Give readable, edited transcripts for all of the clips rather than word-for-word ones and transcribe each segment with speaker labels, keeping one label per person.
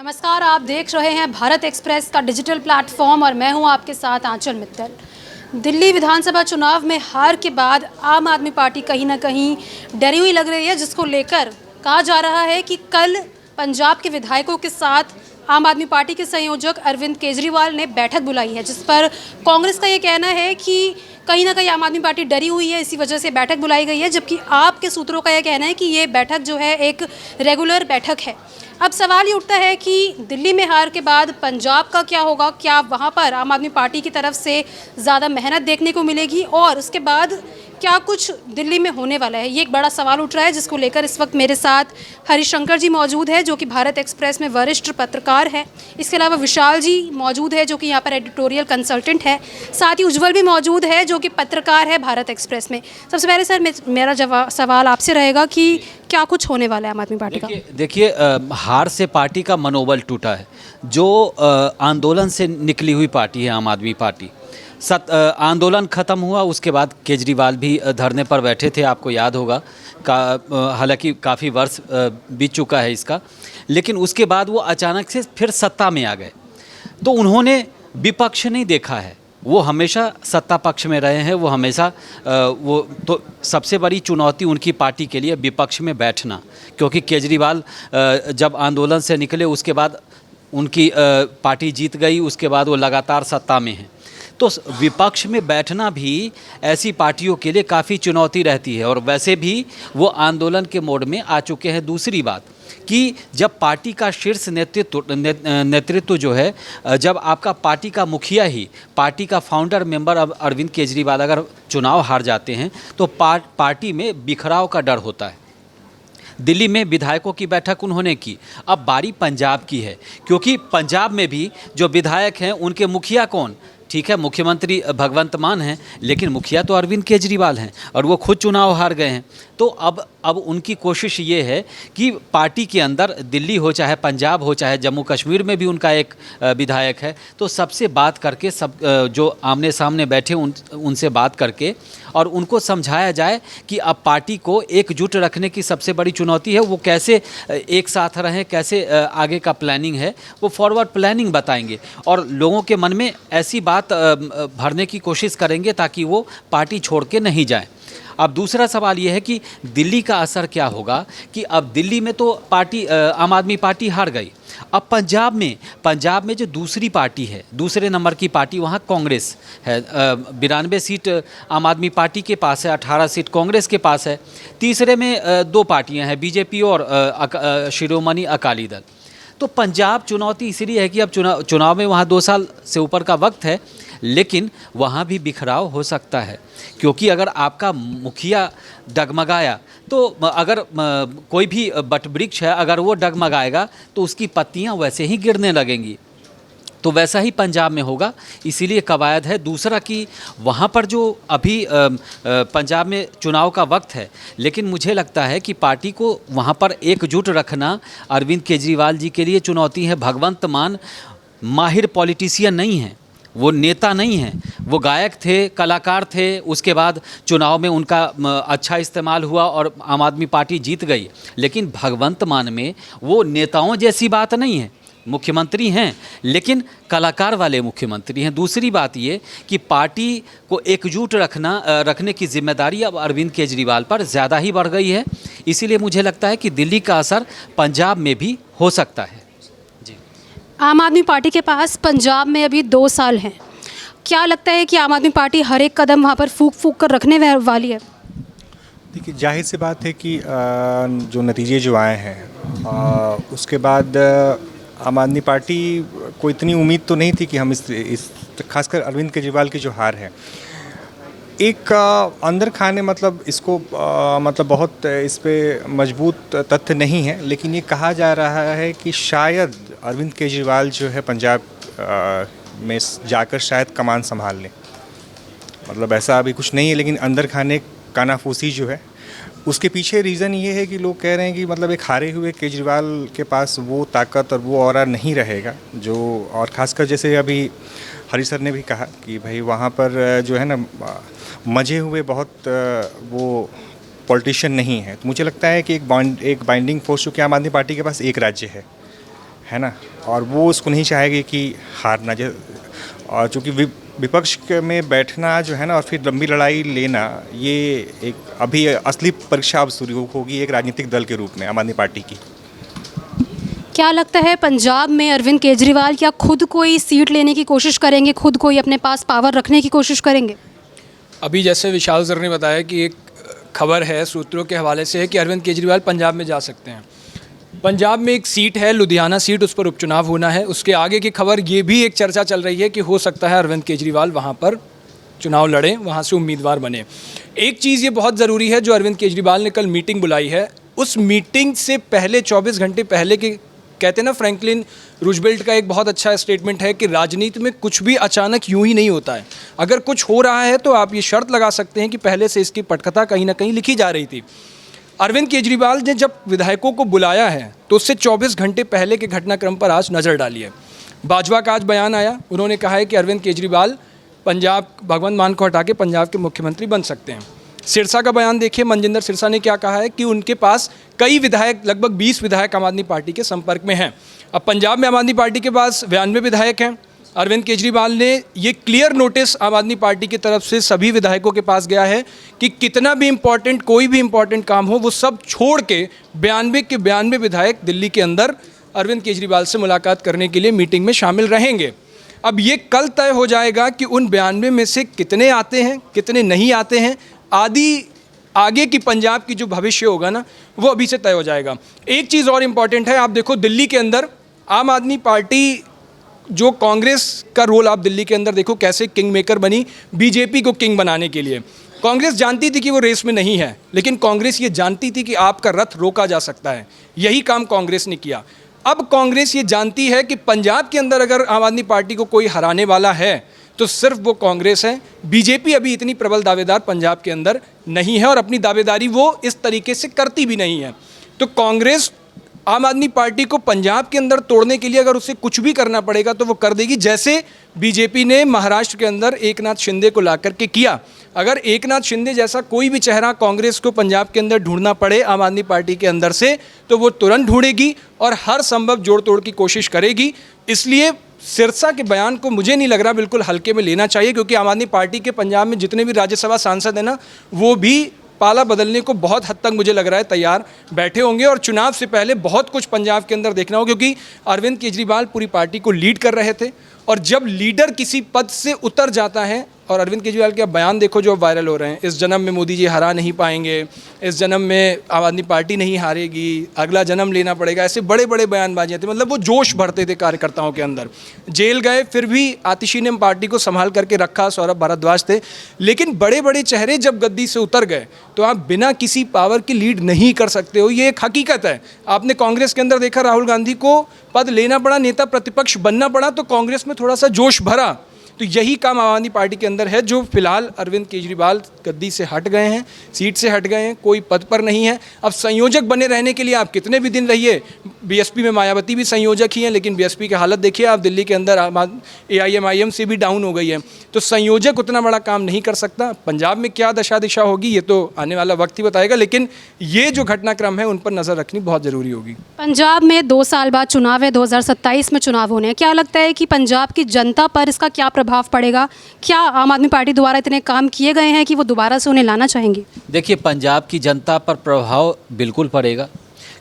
Speaker 1: नमस्कार, आप देख रहे हैं भारत एक्सप्रेस का डिजिटल प्लेटफॉर्म और मैं हूं आपके साथ आंचल मित्तल। दिल्ली विधानसभा चुनाव में हार के बाद आम आदमी पार्टी कहीं ना कहीं डरी हुई लग रही है, जिसको लेकर कहा जा रहा है कि कल पंजाब के विधायकों के साथ आम आदमी पार्टी के संयोजक अरविंद केजरीवाल ने बैठक बुलाई है, जिस पर कांग्रेस का ये कहना है कि कहीं ना कहीं आम आदमी पार्टी डरी हुई है, इसी वजह से बैठक बुलाई गई है। जबकि आपके सूत्रों का यह कहना है कि ये बैठक जो है एक रेगुलर बैठक है। अब सवाल ये उठता है कि दिल्ली में हार के बाद पंजाब का क्या होगा? क्या वहाँ पर आम आदमी पार्टी की तरफ से ज़्यादा मेहनत देखने को मिलेगी और उसके बाद क्या कुछ दिल्ली में होने वाला है? ये एक बड़ा सवाल उठ रहा है, जिसको लेकर इस वक्त मेरे साथ हरिशंकर जी मौजूद है, जो कि भारत एक्सप्रेस में वरिष्ठ पत्रकार है। इसके अलावा विशाल जी मौजूद है, जो कि यहाँ पर एडिटोरियल कंसल्टेंट है। साथ ही उज्जवल भी मौजूद है, जो कि पत्रकार है भारत एक्सप्रेस में। सबसे पहले सर, मेरा सवाल आपसे रहेगा कि क्या कुछ होने वाला है आम आदमी पार्टी का?
Speaker 2: देखिए, हार से पार्टी का मनोबल टूटा है। जो आंदोलन से निकली हुई पार्टी है आम आदमी पार्टी, आंदोलन ख़त्म हुआ, उसके बाद केजरीवाल भी धरने पर बैठे थे, आपको याद होगा। हालांकि काफ़ी वर्ष बीत चुका है इसका, लेकिन उसके बाद वो अचानक से फिर सत्ता में आ गए। तो उन्होंने विपक्ष नहीं देखा है, वो हमेशा सत्ता पक्ष में रहे हैं। वो हमेशा वो तो सबसे बड़ी चुनौती उनकी पार्टी के लिए विपक्ष में बैठना, क्योंकि केजरीवाल जब आंदोलन से निकले उसके बाद उनकी पार्टी जीत गई, उसके बाद वो लगातार सत्ता में हैं। तो विपक्ष में बैठना भी ऐसी पार्टियों के लिए काफ़ी चुनौती रहती है, और वैसे भी वो आंदोलन के मोड में आ चुके हैं। दूसरी बात कि जब पार्टी का शीर्ष नेतृत्व जो है, जब आपका पार्टी का मुखिया ही, पार्टी का फाउंडर मेंबर अब अरविंद केजरीवाल अगर चुनाव हार जाते हैं तो पार्टी में बिखराव का डर होता है। दिल्ली में विधायकों की बैठक उन्होंने की, अब बारी पंजाब की है, क्योंकि पंजाब में भी जो विधायक हैं उनके मुखिया कौन? ठीक है, मुख्यमंत्री भगवंत मान हैं, लेकिन मुखिया तो अरविंद केजरीवाल हैं और वो खुद चुनाव हार गए हैं। तो अब उनकी कोशिश ये है कि पार्टी के अंदर, दिल्ली हो चाहे पंजाब हो चाहे जम्मू कश्मीर में भी उनका एक विधायक है, तो सबसे बात करके, सब जो आमने सामने बैठे उनसे बात करके और उनको समझाया जाए कि अब पार्टी को एकजुट रखने की सबसे बड़ी चुनौती है। वो कैसे एक साथ रहें, कैसे आगे का प्लानिंग है, वो फॉरवर्ड प्लानिंग बताएंगे और लोगों के मन में ऐसी बात भरने की कोशिश करेंगे ताकि वो पार्टी छोड़ के नहीं जाए। अब दूसरा सवाल ये है कि दिल्ली का असर क्या होगा, कि अब दिल्ली में तो पार्टी आम आदमी पार्टी हार गई। अब पंजाब में जो दूसरी पार्टी है, दूसरे नंबर की पार्टी, वहाँ कांग्रेस है। 92 सीट आम आदमी पार्टी के पास है, 18 सीट कांग्रेस के पास है। तीसरे में दो पार्टियां हैं, बीजेपी और शिरोमणि अकाली दल। तो पंजाब चुनौती इसलिए है कि अब चुनाव में वहाँ 2 साल से ऊपर का वक्त है, लेकिन वहाँ भी बिखराव हो सकता है, क्योंकि अगर आपका मुखिया डगमगाया तो अगर कोई भी बट वृक्ष है, अगर वो डगमगाएगा तो उसकी पत्तियाँ वैसे ही गिरने लगेंगी। तो वैसा ही पंजाब में होगा, इसीलिए कवायद है। दूसरा कि वहाँ पर जो अभी पंजाब में चुनाव का वक्त है, लेकिन मुझे लगता है कि पार्टी को वहाँ पर एकजुट रखना अरविंद केजरीवाल जी के लिए चुनौती है। भगवंत मान माहिर पॉलिटिशियन नहीं हैं, वो नेता नहीं हैं, वो गायक थे, कलाकार थे। उसके बाद चुनाव में उनका अच्छा इस्तेमाल हुआ और आम आदमी पार्टी जीत गई। लेकिन भगवंत मान में वो नेताओं जैसी बात नहीं है। मुख्यमंत्री हैं, लेकिन कलाकार वाले मुख्यमंत्री हैं। दूसरी बात ये कि पार्टी को एकजुट रखने की जिम्मेदारी अब अरविंद केजरीवाल पर ज़्यादा ही बढ़ गई है। इसीलिए मुझे लगता है कि दिल्ली का असर पंजाब में भी हो सकता है। जी,
Speaker 1: आम आदमी पार्टी के पास पंजाब में अभी 2 साल हैं। क्या लगता है कि आम आदमी पार्टी हर एक कदम वहाँ पर फूक कर रखने वाली है?
Speaker 3: देखिए, जाहिर सी बात है कि जो नतीजे जो आए हैं उसके बाद आम आदमी पार्टी को इतनी उम्मीद तो नहीं थी कि हम इस खासकर अरविंद केजरीवाल की जो हार है, एक अंदर खाने मतलब इसको मतलब बहुत इस पे मजबूत तथ्य नहीं है, लेकिन ये कहा जा रहा है कि शायद अरविंद केजरीवाल जो है पंजाब में जाकर शायद कमान संभाल लें। मतलब ऐसा अभी कुछ नहीं है, लेकिन अंदर खाने कानाफूसी जो है उसके पीछे रीज़न ये है कि लोग कह रहे हैं कि मतलब एक हारे हुए केजरीवाल के पास वो ताकत और वो ऑरा नहीं रहेगा जो, और ख़ासकर जैसे अभी हरी सर ने भी कहा कि भाई वहाँ पर जो है ना मजे हुए बहुत वो पॉलिटिशियन नहीं है। तो मुझे लगता है कि एक बाइंडिंग फोर्स जो कि आम आदमी पार्टी के पास एक राज्य है ना, और वो उसको नहीं चाहेगी कि हारना। और चूँकि विपक्ष में बैठना जो है ना और फिर लंबी लड़ाई लेना, ये एक अभी असली परीक्षा अब शुरू होगी एक राजनीतिक दल के रूप में आम आदमी पार्टी की।
Speaker 1: क्या लगता है पंजाब में अरविंद केजरीवाल क्या खुद कोई सीट लेने की कोशिश करेंगे, खुद कोई अपने पास पावर रखने की कोशिश करेंगे?
Speaker 4: अभी जैसे विशाल सर ने बताया कि एक खबर है सूत्रों के हवाले से है कि अरविंद केजरीवाल पंजाब में जा सकते हैं। पंजाब में एक सीट है लुधियाना सीट, उस पर उपचुनाव होना है। उसके आगे की खबर ये भी एक चर्चा चल रही है कि हो सकता है अरविंद केजरीवाल वहाँ पर चुनाव लड़ें, वहाँ से उम्मीदवार बने। एक चीज़ ये बहुत ज़रूरी है जो अरविंद केजरीवाल ने कल मीटिंग बुलाई है, उस मीटिंग से पहले 24 घंटे पहले के, कहते हैं ना फ्रैंकलिन रूजवेल्ट का एक बहुत अच्छा स्टेटमेंट है कि राजनीति में कुछ भी अचानक यूं ही नहीं होता है। अगर कुछ हो रहा है तो आप ये शर्त लगा सकते हैं कि पहले से इसकी पटकथा कहीं ना कहीं लिखी जा रही थी। अरविंद केजरीवाल ने जब विधायकों को बुलाया है तो उससे 24 घंटे पहले के घटनाक्रम पर आज नज़र डाली है। बाजवा का आज बयान आया, उन्होंने कहा है कि अरविंद केजरीवाल पंजाब भगवंत मान को हटा के पंजाब के मुख्यमंत्री बन सकते हैं। सिरसा का बयान देखिए, मनजिंदर सिरसा ने क्या कहा है कि उनके पास कई विधायक, लगभग 20 विधायक आम आदमी पार्टी के संपर्क में हैं। अब पंजाब में आम आदमी पार्टी के पास 92 विधायक हैं। अरविंद केजरीवाल ने ये क्लियर नोटिस आम आदमी पार्टी की तरफ से सभी विधायकों के पास गया है कि कितना भी इम्पॉर्टेंट, कोई भी इम्पॉर्टेंट काम हो, वो सब छोड़ के 92 के 92 विधायक दिल्ली के अंदर अरविंद केजरीवाल से मुलाकात करने के लिए मीटिंग में शामिल रहेंगे। अब ये कल तय हो जाएगा कि उन 92 में से कितने आते हैं, कितने नहीं आते हैं। आगे की पंजाब की जो भविष्य होगा ना, वो अभी से तय हो जाएगा। एक चीज़ और इम्पॉर्टेंट है, आप देखो दिल्ली के अंदर आम आदमी पार्टी, जो कांग्रेस का रोल आप दिल्ली के अंदर देखो कैसे किंग मेकर बनी बीजेपी को किंग बनाने के लिए। कांग्रेस जानती थी कि वो रेस में नहीं है, लेकिन कांग्रेस ये जानती थी कि आपका रथ रोका जा सकता है। यही काम कांग्रेस ने किया। अब कांग्रेस ये जानती है कि पंजाब के अंदर अगर आम आदमी पार्टी को कोई हराने वाला है तो सिर्फ वो कांग्रेस है। बीजेपी अभी इतनी प्रबल दावेदार पंजाब के अंदर नहीं है और अपनी दावेदारी वो इस तरीके से करती भी नहीं है। तो कांग्रेस आम आदमी पार्टी को पंजाब के अंदर तोड़ने के लिए अगर उसे कुछ भी करना पड़ेगा तो वो कर देगी, जैसे बीजेपी ने महाराष्ट्र के अंदर एकनाथ शिंदे को ला करके किया। अगर एकनाथ शिंदे जैसा कोई भी चेहरा कांग्रेस को पंजाब के अंदर ढूंढना पड़े आम आदमी पार्टी के अंदर से, तो वो तुरंत ढूंढेगी और हर संभव जोड़ तोड़ की कोशिश करेगी। इसलिए सिरसा के बयान को मुझे नहीं लग रहा बिल्कुल हल्के में लेना चाहिए, क्योंकि आम आदमी पार्टी के पंजाब में जितने भी राज्यसभा सांसद हैं ना, वो भी पाला बदलने को बहुत हद तक मुझे लग रहा है तैयार बैठे होंगे। और चुनाव से पहले बहुत कुछ पंजाब के अंदर देखना होगा, क्योंकि अरविंद केजरीवाल पूरी पार्टी को लीड कर रहे थे और जब लीडर किसी पद से उतर जाता है, और अरविंद केजरीवाल के बयान देखो जो वायरल हो रहे हैं, इस जन्म में मोदी जी हरा नहीं पाएंगे, इस जन्म में आम आदमी पार्टी नहीं हारेगी, अगला जन्म लेना पड़ेगा, ऐसे बड़े बड़े बयानबाजी थे। मतलब वो जोश भरते थे कार्यकर्ताओं के अंदर। जेल गए फिर भी आतिशी ने पार्टी को संभाल करके रखा, सौरभ भारद्वाज थे। लेकिन बड़े बड़े चेहरे जब गद्दी से उतर गए तो आप बिना किसी पावर की लीड नहीं कर सकते हो, ये एक हकीकत है। आपने कांग्रेस के अंदर देखा, राहुल गांधी को पद लेना पड़ा, नेता प्रतिपक्ष बनना पड़ा, तो कांग्रेस में थोड़ा सा जोश भरा। तो यही काम आम आदमी पार्टी के अंदर है, जो फिलहाल अरविंद केजरीवाल गद्दी से हट गए हैं, सीट से हट गए हैं, कोई पद पर नहीं है। अब संयोजक बने रहने के लिए आप कितने भी दिन रहिए, बीएसपी में मायावती भी संयोजक ही हैं, लेकिन बीएसपी की हालत देखिए आप, दिल्ली के अंदर AIM से भी डाउन हो गई है। तो संयोजक उतना बड़ा काम नहीं कर सकता। पंजाब में क्या दशा दिशा होगी ये तो आने वाला वक्त ही बताएगा, लेकिन ये जो घटनाक्रम है उन पर नज़र रखनी बहुत ज़रूरी होगी।
Speaker 1: पंजाब में 2 साल बाद चुनाव है, 2027 में चुनाव होने हैं। क्या लगता है कि पंजाब की जनता पर इसका क्या प्रभाव पड़ेगा? क्या आम आदमी पार्टी द्वारा इतने काम किए गए हैं कि वो दोबारा से उन्हें लाना चाहेंगे?
Speaker 2: देखिए, पंजाब की जनता पर प्रभाव बिल्कुल पड़ेगा,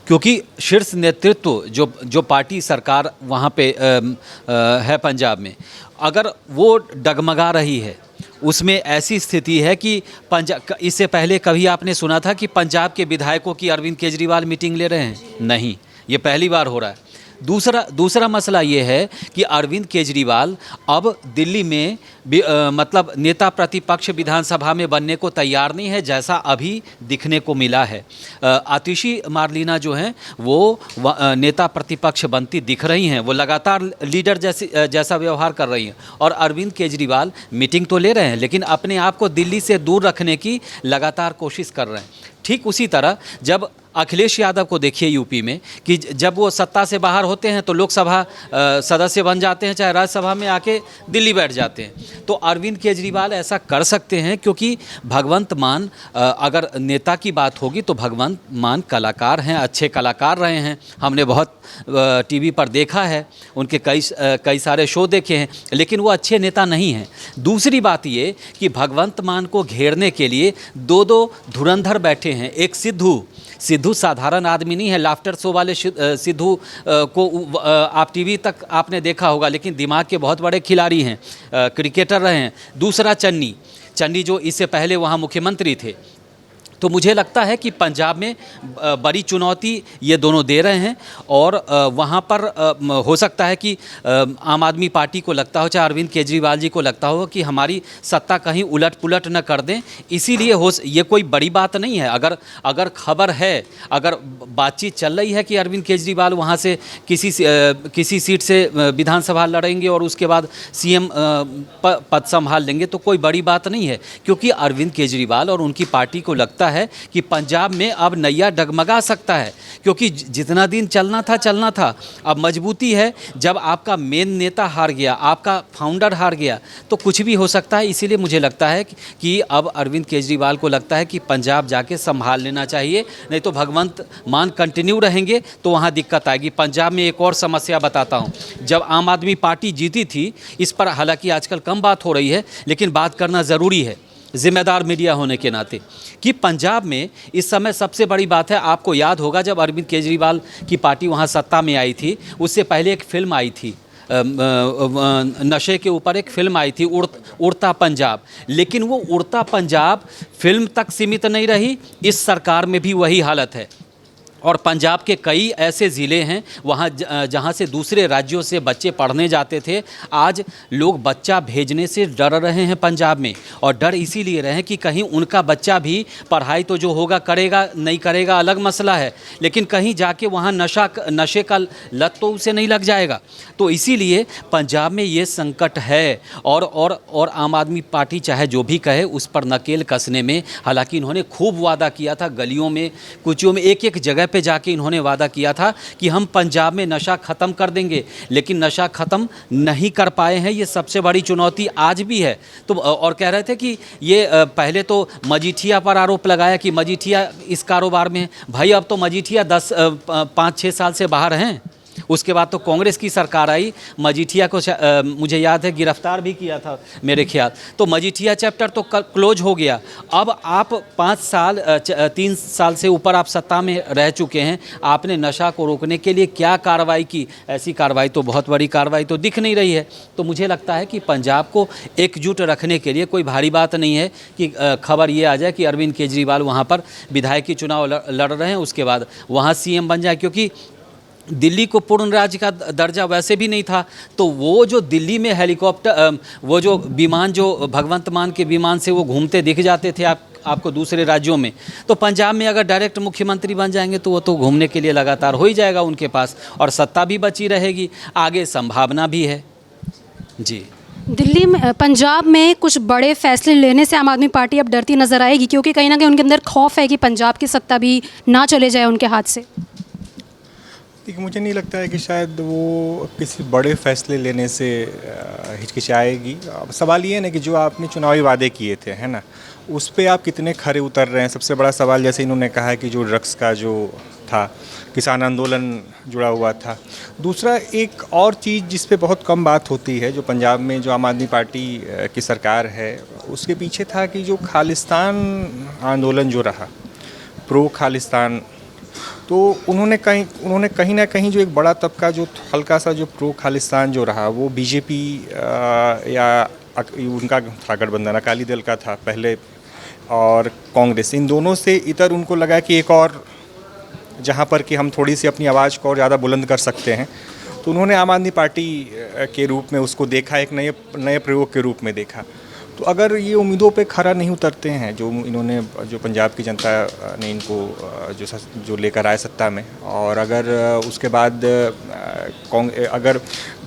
Speaker 2: क्योंकि शीर्ष नेतृत्व जो पार्टी सरकार वहाँ पे है पंजाब में, अगर वो डगमगा रही है, उसमें ऐसी स्थिति है कि पंजाब, इससे पहले कभी आपने सुना था कि पंजाब के विधायकों की अरविंद केजरीवाल मीटिंग ले रहे हैं? नहीं, ये पहली बार हो रहा है। दूसरा मसला ये है कि अरविंद केजरीवाल अब दिल्ली में मतलब नेता प्रतिपक्ष विधानसभा में बनने को तैयार नहीं है, जैसा अभी दिखने को मिला है। आतिशी मार्लिना जो हैं वो नेता प्रतिपक्ष बनती दिख रही हैं, वो लगातार लीडर जैसा व्यवहार कर रही हैं। और अरविंद केजरीवाल मीटिंग तो ले रहे हैं, लेकिन अपने आप को दिल्ली से दूर रखने की लगातार कोशिश कर रहे हैं। ठीक उसी तरह जब अखिलेश यादव को देखिए यूपी में कि जब वो सत्ता से बाहर होते हैं तो लोकसभा सदस्य बन जाते हैं, चाहे राज्यसभा में आके दिल्ली बैठ जाते हैं। तो अरविंद केजरीवाल ऐसा कर सकते हैं क्योंकि भगवंत मान अगर नेता की बात होगी तो भगवंत मान कलाकार हैं, अच्छे कलाकार रहे हैं। हमने बहुत टीवी पर देखा है, उनके कई सारे शो देखे हैं, लेकिन वो अच्छे नेता नहीं हैं। दूसरी बात ये कि भगवंत मान को घेरने के लिए दो धुरंधर बैठे हैं। एक सिद्धू साधारण आदमी नहीं है। लाफ्टर शो वाले सिद्धू को आप टीवी तक आपने देखा होगा, लेकिन दिमाग के बहुत बड़े खिलाड़ी हैं, क्रिकेटर रहे हैं। दूसरा चन्नी जो इससे पहले वहाँ मुख्यमंत्री थे। तो मुझे लगता है कि पंजाब में बड़ी चुनौती ये दोनों दे रहे हैं और वहाँ पर हो सकता है कि आम आदमी पार्टी को लगता हो, चाहे अरविंद केजरीवाल जी को लगता हो कि हमारी सत्ता कहीं उलट पुलट न कर दें। इसीलिए ये कोई बड़ी बात नहीं है। अगर खबर है, अगर बातचीत चल रही है कि अरविंद केजरीवाल वहाँ से किसी सीट से विधानसभा लड़ेंगे और उसके बाद सीएम पद संभाल लेंगे, तो कोई बड़ी बात नहीं है, क्योंकि अरविंद केजरीवाल और उनकी पार्टी को लगता है कि पंजाब में अब नैया डगमगा सकता है, क्योंकि जितना दिन चलना था अब मजबूती है। जब आपका मेन नेता हार गया, आपका फाउंडर हार गया, तो कुछ भी हो सकता है। इसीलिए मुझे लगता है कि अब अरविंद केजरीवाल को लगता है कि पंजाब जाके संभाल लेना चाहिए, नहीं तो भगवंत मान कंटिन्यू रहेंगे तो वहाँ दिक्कत आएगी। पंजाब में एक और समस्या बताता हूँ। जब आम आदमी पार्टी जीती थी, इस पर हालांकि आजकल कम बात हो रही है, लेकिन बात करना ज़रूरी है जिम्मेदार मीडिया होने के नाते, कि पंजाब में इस समय सबसे बड़ी बात है, आपको याद होगा जब अरविंद केजरीवाल की पार्टी वहाँ सत्ता में आई थी, उससे पहले एक फिल्म आई थी, नशे के ऊपर एक फिल्म आई थी, उड़ता पंजाब। लेकिन वो उड़ता पंजाब फिल्म तक सीमित नहीं रही, इस सरकार में भी वही हालत है। और पंजाब के कई ऐसे ज़िले हैं वहाँ जहाँ से दूसरे राज्यों से बच्चे पढ़ने जाते थे, आज लोग बच्चा भेजने से डर रहे हैं पंजाब में। और डर इसीलिए रहे हैं कि कहीं उनका बच्चा भी पढ़ाई तो जो होगा करेगा, नहीं करेगा अलग मसला है, लेकिन कहीं जाके वहाँ नशे का लत तो उसे नहीं लग जाएगा। तो इसीलिए पंजाब में ये संकट है। और आम आदमी पार्टी चाहे जो भी कहे, उस पर नकेल कसने में, हालांकि इन्होंने खूब वादा किया था, गलियों में कुचियों में एक जगह पे जाके इन्होंने वादा किया था कि हम पंजाब में नशा ख़त्म कर देंगे, लेकिन नशा ख़त्म नहीं कर पाए हैं। ये सबसे बड़ी चुनौती आज भी है। तो और कह रहे थे कि ये पहले तो मजीठिया पर आरोप लगाया कि मजीठिया इस कारोबार में, भाई अब तो मजीठिया 5-6 साल से बाहर हैं। उसके बाद तो कांग्रेस की सरकार आई, मजीठिया को मुझे याद है गिरफ्तार भी किया था मेरे ख्याल। तो मजीठिया चैप्टर तो क्लोज हो गया। अब आप 3 साल से ऊपर आप सत्ता में रह चुके हैं, आपने नशा को रोकने के लिए क्या कार्रवाई की? ऐसी कार्रवाई तो, बहुत बड़ी कार्रवाई तो दिख नहीं रही है। तो मुझे लगता है कि पंजाब को एकजुट रखने के लिए कोई भारी बात नहीं है कि खबर ये आ जाए कि अरविंद केजरीवाल वहाँ पर विधायकी चुनाव लड़ रहे हैं, उसके बाद वहाँ सीएम बन जाए। क्योंकि दिल्ली को पूर्ण राज्य का दर्जा वैसे भी नहीं था, तो वो जो दिल्ली में हेलीकॉप्टर, वो जो विमान, जो भगवंत मान के विमान से वो घूमते दिख जाते थे आपको दूसरे राज्यों में, तो पंजाब में अगर डायरेक्ट मुख्यमंत्री बन जाएंगे तो वो तो घूमने के लिए लगातार हो ही जाएगा उनके पास, और सत्ता भी बची रहेगी, आगे संभावना भी है। जी,
Speaker 1: दिल्ली में, पंजाब में कुछ बड़े फैसले लेने से आम आदमी पार्टी अब डरती नज़र आएगी, क्योंकि कहीं ना कहीं उनके अंदर खौफ है कि पंजाब की सत्ता भी ना चले जाए उनके हाथ से।
Speaker 3: देखिए, मुझे नहीं लगता है कि शायद वो किसी बड़े फैसले लेने से हिचकिचाएगी। सवाल ये है ना कि जो आपने चुनावी वादे किए थे, है ना, उस पे आप कितने खरे उतर रहे हैं। सबसे बड़ा सवाल, जैसे इन्होंने कहा है कि जो ड्रग्स का जो था, किसान आंदोलन जुड़ा हुआ था। दूसरा एक और चीज़ जिस पे बहुत कम बात होती है, जो पंजाब में जो आम आदमी पार्टी की सरकार है, उसके पीछे था कि जो खालिस्तान आंदोलन जो रहा, प्रो खालिस्तान, तो उन्होंने कहीं ना कहीं जो एक बड़ा तबका जो हल्का सा जो प्रो खालिस्तान जो रहा, वो बीजेपी या उनका था गठबंधन, अकाली दल का था पहले, और कांग्रेस, इन दोनों से इतर उनको लगा कि एक और जहाँ पर कि हम थोड़ी सी अपनी आवाज़ को और ज़्यादा बुलंद कर सकते हैं, तो उन्होंने आम आदमी पार्टी के रूप में उसको देखा, एक नए प्रयोग के रूप में देखा। तो अगर ये उम्मीदों पे खरा नहीं उतरते हैं, जो पंजाब की जनता ने इनको जो लेकर आए सत्ता में, और अगर उसके बाद अगर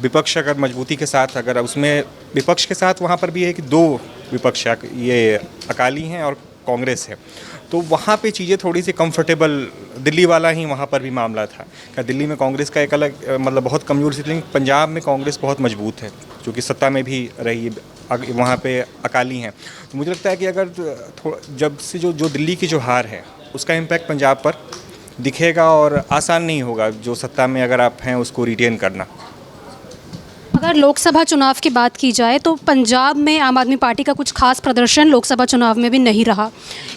Speaker 3: विपक्ष अगर मजबूती के साथ, अगर उसमें विपक्ष के साथ वहाँ पर भी है कि 2 विपक्ष, ये अकाली हैं और कांग्रेस है, तो वहाँ पे चीज़ें थोड़ी सी कंफर्टेबल, दिल्ली वाला ही वहाँ पर भी मामला था। क्या दिल्ली में कांग्रेस का एक अलग मतलब बहुत कमज़ोर स्थिति, लेकिन पंजाब में कांग्रेस बहुत मजबूत है, जो कि सत्ता में भी रही है, वहाँ पे अकाली हैं। तो मुझे लगता है कि अगर जब से जो दिल्ली की जो हार है उसका इम्पैक्ट पंजाब पर दिखेगा और आसान नहीं होगा जो सत्ता में अगर आप हैं उसको रिटेन करना।
Speaker 1: अगर लोकसभा चुनाव की बात की जाए तो पंजाब में आम आदमी पार्टी का कुछ खास प्रदर्शन लोकसभा चुनाव में भी नहीं रहा।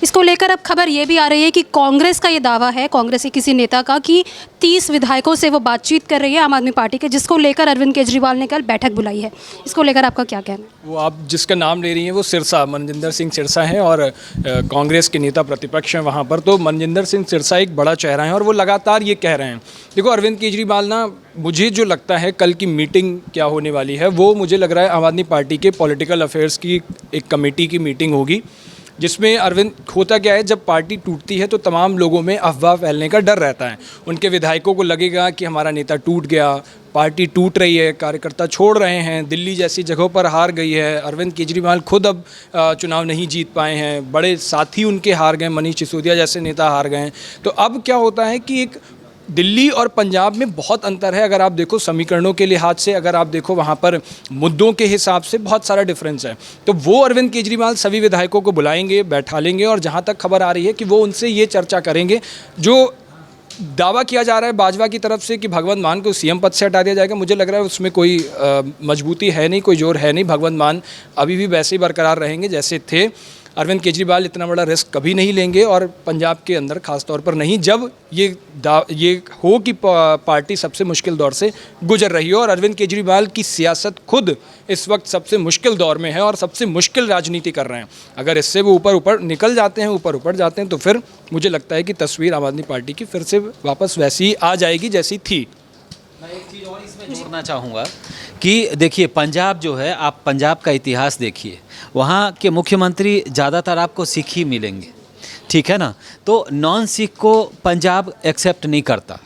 Speaker 1: इसको लेकर अब खबर ये भी आ रही है कि कांग्रेस का ये दावा है, कांग्रेस के किसी नेता का, कि 30 विधायकों से वो बातचीत कर रही है आम आदमी पार्टी के, जिसको लेकर अरविंद केजरीवाल ने कल बैठक बुलाई है। इसको लेकर आपका क्या कहना है?
Speaker 4: वो आप जिसका नाम ले रही हैं वो सिरसा, मनजिंदर सिंह सिरसा हैं और कांग्रेस के नेता प्रतिपक्ष हैं वहाँ पर। तो मनजिंदर सिंह सिरसा एक बड़ा चेहरा है और वो लगातार ये कह रहे हैं। देखो अरविंद केजरीवाल ना, मुझे जो लगता है कल की मीटिंग क्या होने वाली है वो मुझे लग रहा है आम आदमी पार्टी के पॉलिटिकल अफेयर्स की एक कमेटी की मीटिंग होगी, जिसमें अरविंद, होता क्या है जब पार्टी टूटती है तो तमाम लोगों में अफवाह फैलने का डर रहता है। उनके विधायकों को लगेगा कि हमारा नेता टूट गया, पार्टी टूट रही है, कार्यकर्ता छोड़ रहे हैं, दिल्ली जैसी जगहों पर हार गई है, अरविंद केजरीवाल खुद अब चुनाव नहीं जीत पाए हैं, बड़े साथी उनके हार गए, मनीष सिसोदिया जैसे नेता हार गए हैं। तो अब क्या होता है कि एक दिल्ली और पंजाब में बहुत अंतर है। अगर आप देखो समीकरणों के लिहाज से, अगर आप देखो वहाँ पर मुद्दों के हिसाब से बहुत सारा डिफरेंस है। तो वो अरविंद केजरीवाल सभी विधायकों को बुलाएंगे, बैठा लेंगे और जहाँ तक खबर आ रही है कि वो उनसे ये चर्चा करेंगे। जो दावा किया जा रहा है भाजपा की तरफ से कि भगवंत मान को सीएम पद से हटा दिया जाएगा, मुझे लग रहा है उसमें कोई मजबूती है नहीं, कोई जोर है नहीं। भगवंत मान अभी भी वैसे ही बरकरार रहेंगे जैसे थे। अरविंद केजरीवाल इतना बड़ा रिस्क कभी नहीं लेंगे और पंजाब के अंदर खास तौर पर नहीं, जब ये हो कि पार्टी सबसे मुश्किल दौर से गुजर रही हो। और अरविंद केजरीवाल की सियासत खुद इस वक्त सबसे मुश्किल दौर में है और सबसे मुश्किल राजनीति कर रहे हैं। अगर इससे वो ऊपर निकल जाते हैं, ऊपर जाते हैं, तो फिर मुझे लगता है कि तस्वीर आम आदमी पार्टी की फिर से वापस वैसी ही आ जाएगी जैसी थी।
Speaker 2: मैं एक चीज़ और इसमें जोड़ना चाहूँगा कि देखिए पंजाब जो है, आप पंजाब का इतिहास देखिए, वहाँ के मुख्यमंत्री ज़्यादातर आपको सिख ही मिलेंगे, ठीक है ना। तो नॉन सिख को पंजाब एक्सेप्ट नहीं करता।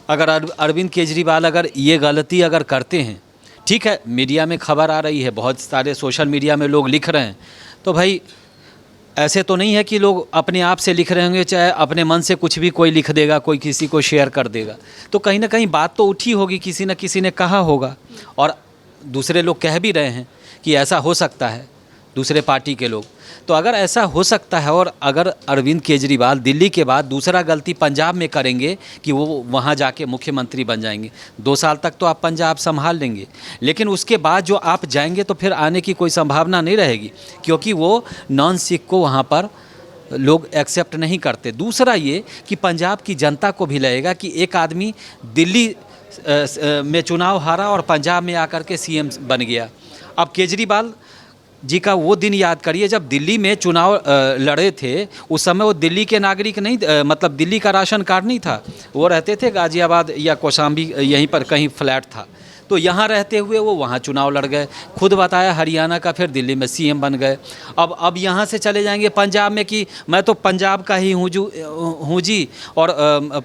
Speaker 2: अगर अरविंद केजरीवाल अगर ये गलती अगर करते हैं, ठीक है, मीडिया में खबर आ रही है, बहुत सारे सोशल मीडिया में लोग लिख रहे हैं, तो भाई ऐसे तो नहीं है कि लोग अपने आप से लिख रहे होंगे, चाहे अपने मन से कुछ भी कोई लिख देगा, कोई किसी को शेयर कर देगा, तो कहीं ना कहीं बात तो उठी होगी, किसी न किसी ने कहा होगा। और दूसरे लोग कह भी रहे हैं कि ऐसा हो सकता है, दूसरे पार्टी के लोग। तो अगर ऐसा हो सकता है और अगर अरविंद केजरीवाल दिल्ली के बाद दूसरा गलती पंजाब में करेंगे कि वो वहाँ जाके मुख्यमंत्री बन जाएंगे, 2 साल तक तो आप पंजाब संभाल लेंगे, लेकिन उसके बाद जो आप जाएंगे तो फिर आने की कोई संभावना नहीं रहेगी, क्योंकि वो नॉन सिख को वहाँ पर लोग एक्सेप्ट नहीं करते। दूसरा ये कि पंजाब की जनता को भी लगेगा कि एक आदमी दिल्ली में चुनाव हारा और पंजाब में आकर के सीएम बन गया। अब केजरीवाल जी का वो दिन याद करिए जब दिल्ली में चुनाव लड़े थे, उस समय वो दिल्ली के नागरिक नहीं, मतलब दिल्ली का राशन कार्ड नहीं था, वो रहते थे गाजियाबाद या कौशाम्बी, यहीं पर कहीं फ्लैट था। तो यहाँ रहते हुए वो वहाँ चुनाव लड़ गए, खुद बताया हरियाणा का, फिर दिल्ली में सीएम बन गए। अब यहाँ से चले जाएंगे पंजाब में कि मैं तो पंजाब का ही हूँ जी, और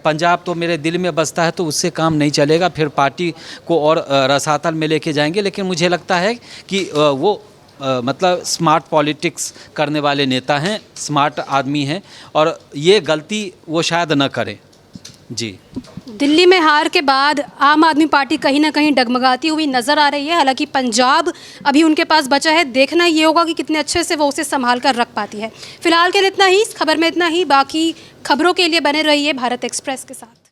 Speaker 2: पंजाब तो मेरे दिल में बसता है, तो उससे काम नहीं चलेगा, फिर पार्टी को और रसातल में लेके जाएंगे। लेकिन मुझे लगता है कि वो मतलब स्मार्ट पॉलिटिक्स करने वाले नेता हैं, स्मार्ट आदमी हैं, और ये गलती वो शायद न करें जी।
Speaker 1: दिल्ली में हार के बाद आम आदमी पार्टी कहीं ना कहीं डगमगाती हुई नज़र आ रही है। हालांकि पंजाब अभी उनके पास बचा है, देखना ये होगा कि कितने अच्छे से वो उसे संभाल कर रख पाती है। फिलहाल के लिए इतना ही, इस खबर में इतना ही। बाकी खबरों के लिए बने रहिए भारत एक्सप्रेस के साथ।